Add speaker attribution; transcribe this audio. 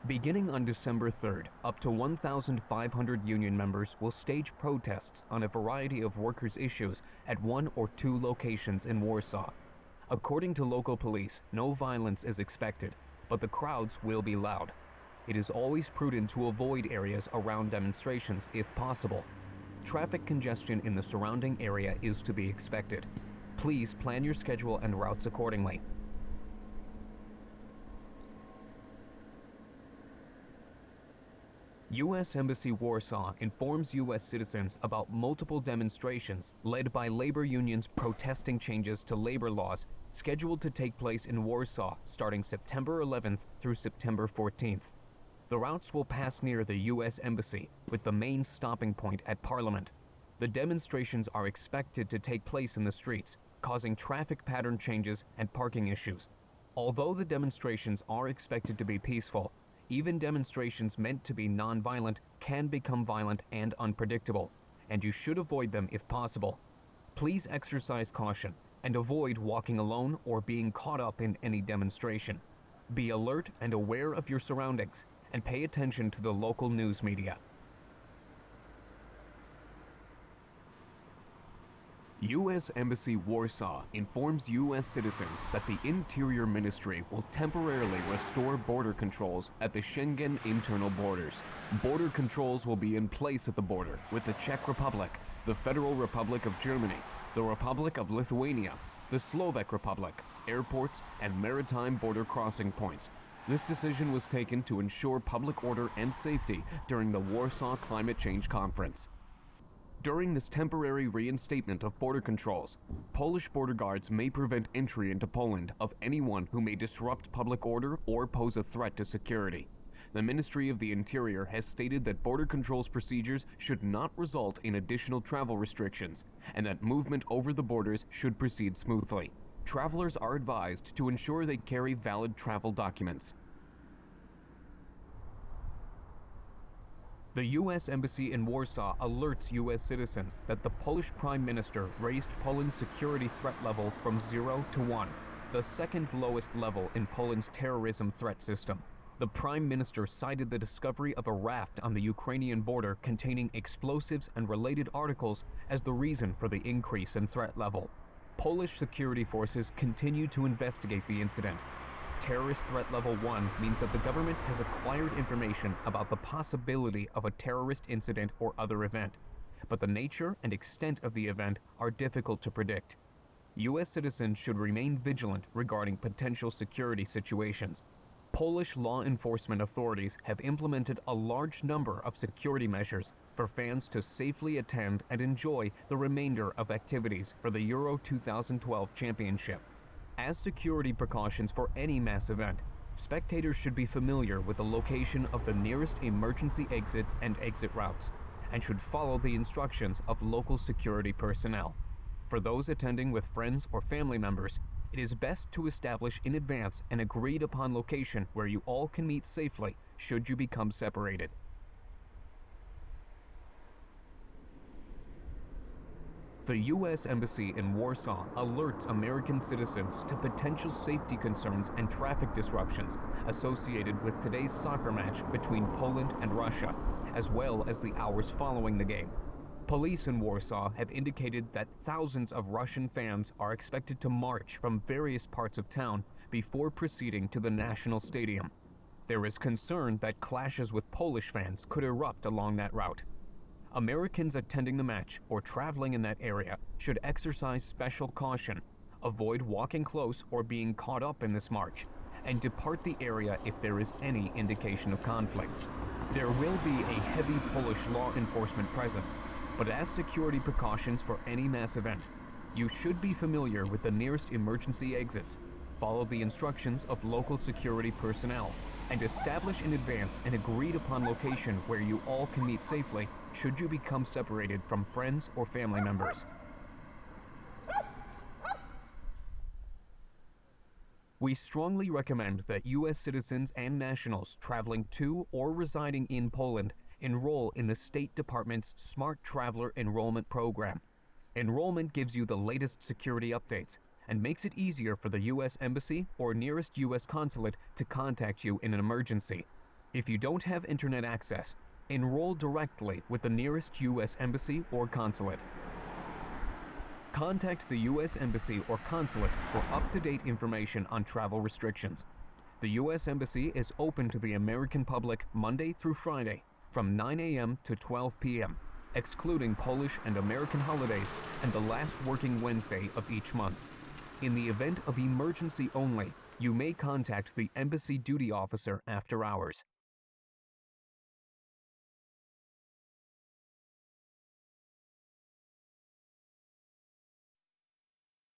Speaker 1: Beginning on December 3rd, up to 1,500 union members will stage protests on a variety of workers' issues at one or two locations in Warsaw. According to local police, no violence is expected, but the crowds will be loud. It is always prudent to avoid areas around demonstrations if possible. Traffic congestion in the surrounding area is to be expected. Please plan your schedule and routes accordingly. U.S. Embassy Warsaw informs U.S. citizens about multiple demonstrations led by labor unions protesting changes to labor laws scheduled to take place in Warsaw starting September 11th through September 14th. The routes will pass near the U.S. Embassy, with the main stopping point at Parliament. The demonstrations are expected to take place in the streets, causing traffic pattern changes and parking issues. Although the demonstrations are expected to be peaceful, even demonstrations meant to be non-violent can become violent and unpredictable, and you should avoid them if possible. Please exercise caution and avoid walking alone or being caught up in any demonstration. Be alert and aware of your surroundings, and pay attention to the local news media. U.S. Embassy Warsaw informs U.S. citizens that the Interior Ministry will temporarily restore border controls at the Schengen internal borders. Border controls will be in place at the border with the Czech Republic, the Federal Republic of Germany, the Republic of Lithuania, the Slovak Republic, airports, and maritime border crossing points. This decision was taken to ensure public order and safety during the Warsaw Climate Change Conference. During this temporary reinstatement of border controls, Polish border guards may prevent entry into Poland of anyone who may disrupt public order or pose a threat to security. The Ministry of the Interior has stated that border controls procedures should not result in additional travel restrictions, and that movement over the borders should proceed smoothly. Travelers are advised to ensure they carry valid travel documents. The U.S. Embassy in Warsaw alerts U.S. citizens that the Polish Prime Minister raised Poland's security threat level from 0 to 1, the second lowest level in Poland's terrorism threat system. The Prime Minister cited the discovery of a raft on the Ukrainian border containing explosives and related articles as the reason for the increase in threat level. Polish security forces continue to investigate the incident. Terrorist threat level 1 means that the government has acquired information about the possibility of a terrorist incident or other event, but the nature and extent of the event are difficult to predict. U.S. citizens should remain vigilant regarding potential security situations. Polish law enforcement authorities have implemented a large number of security measures for fans to safely attend and enjoy the remainder of activities for the Euro 2012 Championship. As security precautions for any mass event, spectators should be familiar with the location of the nearest emergency exits and exit routes, and should follow the instructions of local security personnel. For those attending with friends or family members, it is best to establish in advance an agreed upon location where you all can meet safely should you become separated. The U.S. Embassy in Warsaw alerts American citizens to potential safety concerns and traffic disruptions associated with today's soccer match between Poland and Russia, as well as the hours following the game. Police in Warsaw have indicated that thousands of Russian fans are expected to march from various parts of town before proceeding to the national stadium. There is concern that clashes with Polish fans could erupt along that route. Americans attending the match or traveling in that area should exercise special caution, avoid walking close or being caught up in this march, and depart the area if there is any indication of conflict. There will be a heavy Polish law enforcement presence, but as security precautions for any mass event, you should be familiar with the nearest emergency exits, follow the instructions of local security personnel, and establish in advance an agreed upon location where you all can meet safely should you become separated from friends or family members. We strongly recommend that U.S. citizens and nationals traveling to or residing in Poland enroll in the State Department's Smart Traveler Enrollment Program. Enrollment gives you the latest security updates and makes it easier for the U.S. Embassy or nearest U.S. consulate to contact you in an emergency. If you don't have internet access, enroll directly with the nearest U.S. Embassy or consulate. Contact the U.S. Embassy or consulate for up-to-date information on travel restrictions. The U.S. Embassy is open to the American public Monday through Friday from 9 a.m. to 12 p.m., excluding Polish and American holidays and the last working Wednesday of each month. In the event of emergency only, you may contact the embassy duty officer after hours.